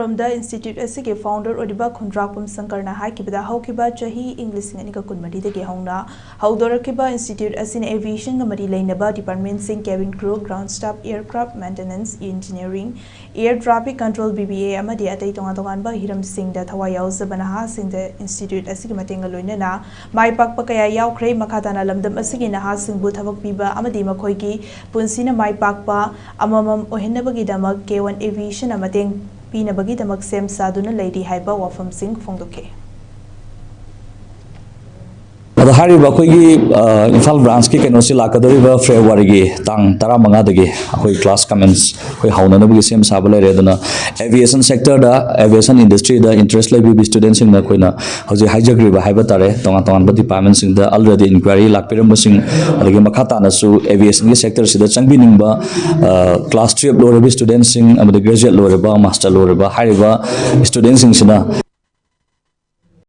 From the Institute asige founder Odiba Khundrakpam Sankarna haikibada haukiba chahi English nganika kunmadi dege hauna haudorakiba Institute asin aviation ngamari lainaba department sing cabin crew ground staff aircraft maintenance engineering air traffic control BBA amadi atai tonga tonganba hiram sing da thawai yauzabana ha sing the Institute asige matenga loinana mai pakpa kaya yaukre makhatana lamdam asige na ha sing bu thabak piba amadi makhoi gi punsina mai pakpa amamam ohennabagidamak K1 aviation amateng pinabagidamak sem saduna leiri haiba wafam sing phongdoke Hari bakoigi Imphal branch ki kenosi lakadoriba February gi tang 15 dagi akoi class commence koi hauna nabi sem sabale redana aviation sector da aviation industry da interest lebi students sing na koina hoji hijack riba haiba tare tonga tonga department sing da already inquiry lakpiram sing alagi makhata na su aviation gi sector sida changbi ningba class 3 lower students sing amade graduate lower master lower hariba students sing sina